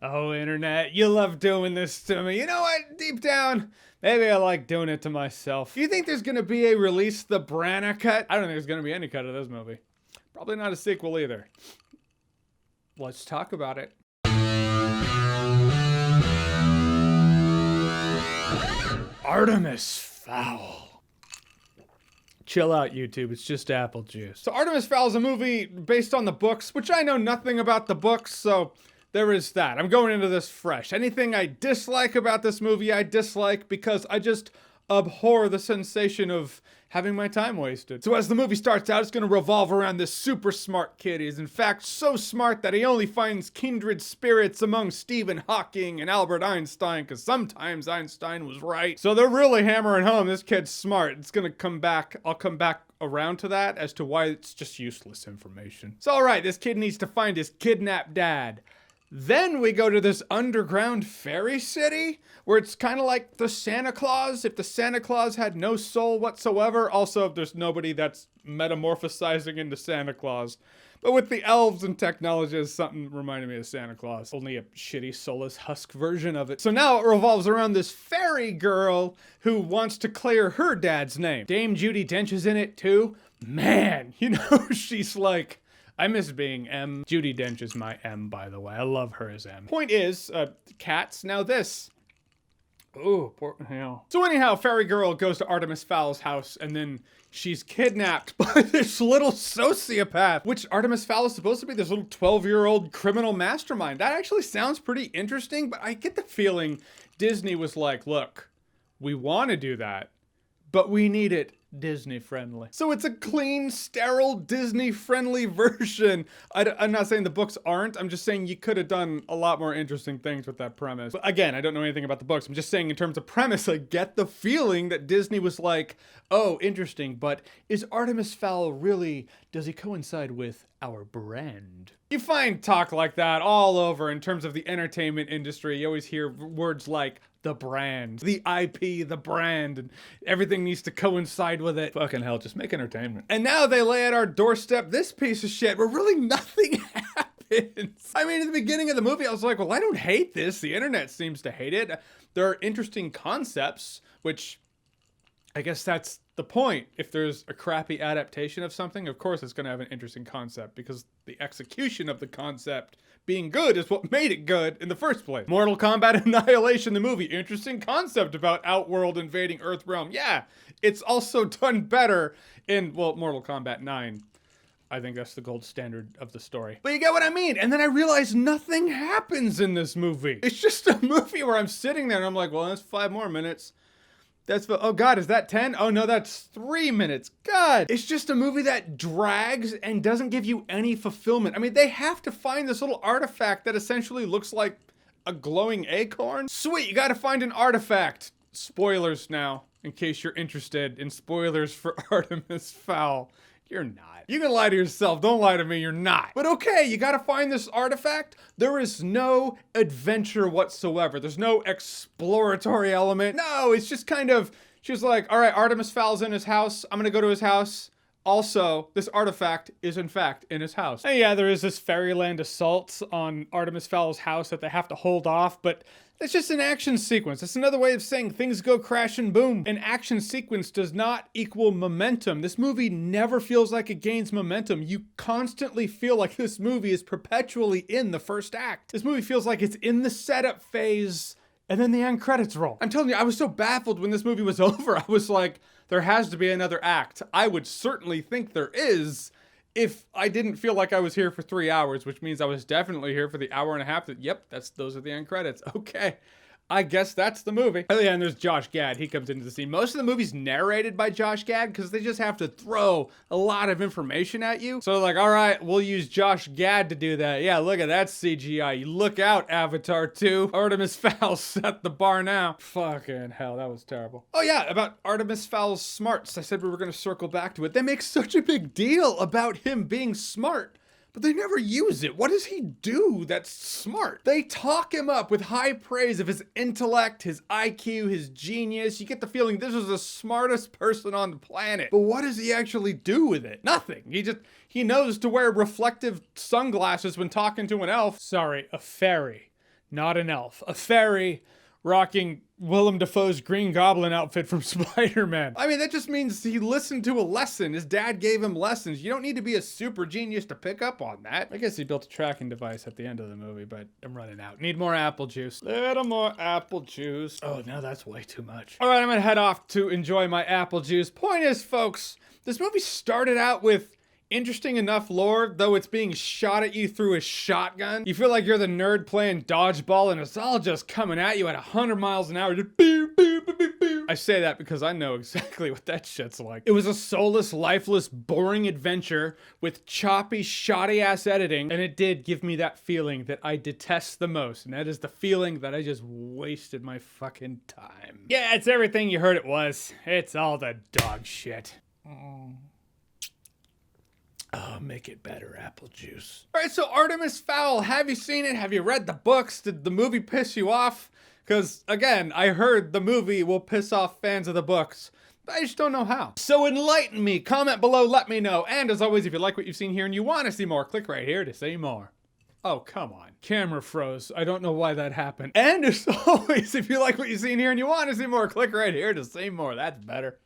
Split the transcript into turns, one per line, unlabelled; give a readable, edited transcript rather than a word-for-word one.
Oh, internet, you love doing this to me. You know what? Deep down, maybe I like doing it to myself. Do you think there's gonna be a Release the Branna cut? I don't think there's gonna be any cut of this movie. Probably not a sequel either. Let's talk about it. Artemis Fowl. Chill out, YouTube. It's just apple juice. So Artemis Fowl is a movie based on the books, which I know nothing about the books, so there is that. I'm going into this fresh. Anything I dislike about this movie, I dislike because I just abhor the sensation of having my time wasted. So as the movie starts out, it's going to revolve around this super smart kid. He's in fact so smart that he only finds kindred spirits among Stephen Hawking and Albert Einstein, because sometimes Einstein was right. So they're really hammering home this kid's smart. It's going to come back. I'll come back around to that as to why it's just useless information. So all right, this kid needs to find his kidnapped dad. Then we go to this underground fairy city where it's kind of like the Santa Claus, if the Santa Claus had no soul whatsoever. Also, there's nobody that's metamorphosizing into Santa Claus. But with the elves and technology, something reminded me of Santa Claus. Only a shitty soulless husk version of it. So now it revolves around this fairy girl who wants to clear her dad's name. Dame Judi Dench is in it too. Man, you know, she's like... I miss being M. Judi Dench is my M, by the way. I love her as M. Point is, cats, now this. Ooh, poor hell. So anyhow, Fairy Girl goes to Artemis Fowl's house, and then she's kidnapped by this little sociopath, which Artemis Fowl is supposed to be this little 12-year-old criminal mastermind. That actually sounds pretty interesting, but I get the feeling Disney was like, look, we want to do that, but we need it Disney friendly. So it's a clean, sterile, Disney friendly version. I'm not saying the books aren't. I'm just saying you could have done a lot more interesting things with that premise. But again, I don't know anything about the books. I'm just saying in terms of premise, I get the feeling that Disney was like, oh, interesting, but is Artemis Fowl really, does he coincide with our brand? You find talk like that all over in terms of the entertainment industry. You always hear words like the brand, the IP, the brand, and everything needs to coincide with it. Fucking hell, just make entertainment. And now they lay at our doorstep this piece of shit where really nothing happens. I mean, at the beginning of the movie, I was like, well, I don't hate this. The internet seems to hate it. There are interesting concepts, which I guess that's the point. If there's a crappy adaptation of something, of course it's going to have an interesting concept because the execution of the concept being good is what made it good in the first place. Mortal Kombat Annihilation, the movie. Interesting concept about Outworld invading Earthrealm. Yeah, it's also done better in, well, Mortal Kombat 9. I think that's the gold standard of the story. But you get what I mean. And then I realized nothing happens in this movie. It's just a movie where I'm sitting there and I'm like, well, that's 5 more minutes. Oh God, is that 10? Oh no, that's 3 minutes. God, it's just a movie that drags and doesn't give you any fulfillment. I mean, they have to find this little artifact that essentially looks like a glowing acorn. Sweet, you gotta find an artifact. Spoilers now, in case you're interested in spoilers for Artemis Fowl. You're not. You can lie to yourself. Don't lie to me. You're not. But okay, you gotta find this artifact. There is no adventure whatsoever. There's no exploratory element. No, it's just kind of, she's like, all right, Artemis Fowl's in his house. I'm gonna go to his house. Also, this artifact is in fact in his house. And yeah, there is this fairyland assault on Artemis Fowl's house that they have to hold off, but it's just an action sequence. It's another way of saying things go crash and boom. An action sequence does not equal momentum. This movie never feels like it gains momentum. You constantly feel like this movie is perpetually in the first act. This movie feels like it's in the setup phase and then the end credits roll. I'm telling you, I was so baffled when this movie was over. I was like, there has to be another act. I would certainly think there is if I didn't feel like I was here for 3 hours, which means I was definitely here for the hour and a half that, yep, those are the end credits. Okay. I guess that's the movie. Oh yeah, and there's Josh Gad. He comes into the scene. Most of the movie's narrated by Josh Gad because they just have to throw a lot of information at you. So like, all right, we'll use Josh Gad to do that. Yeah, look at that CGI. You look out, Avatar 2. Artemis Fowl set the bar now. Fucking hell, that was terrible. Oh yeah, about Artemis Fowl's smarts. I said we were going to circle back to it. They make such a big deal about him being smart. but they never use it. What does he do that's smart? They talk him up with high praise of his intellect, his IQ, his genius. You get the feeling this is the smartest person on the planet. But what does he actually do with it? Nothing. He knows to wear reflective sunglasses when talking to an elf. Sorry, a fairy, not an elf. A fairy rocking Willem Dafoe's Green Goblin outfit from Spider-Man. I mean, that just means he listened to a lesson. His dad gave him lessons. You don't need to be a super genius to pick up on that. I guess he built a tracking device at the end of the movie, but I'm running out. Need more apple juice. Little more apple juice. Oh, no, that's way too much. All right, I'm gonna head off to enjoy my apple juice. Point is, folks, this movie started out with interesting enough lore, though it's being shot at you through a shotgun. You feel like you're the nerd playing dodgeball and it's all just coming at you at 100 miles an hour. Just boo, boo, boo, boo, boo. I say that because I know exactly what that shit's like. It was a soulless, lifeless, boring adventure with choppy, shoddy-ass editing, and it did give me that feeling that I detest the most, and that is the feeling that I just wasted my fucking time. Yeah, it's everything you heard it was. It's all the dog shit. Oh, make it better, apple juice. All right, so Artemis Fowl, have you seen it? Have you read the books? Did the movie piss you off? Because, again, I heard the movie will piss off fans of the books, but I just don't know how. So enlighten me, comment below, let me know. And as always, if you like what you've seen here and you want to see more, click right here to see more. Oh, come on. Camera froze. I don't know why that happened. And as always, if you like what you've seen here and you want to see more, click right here to see more. That's better.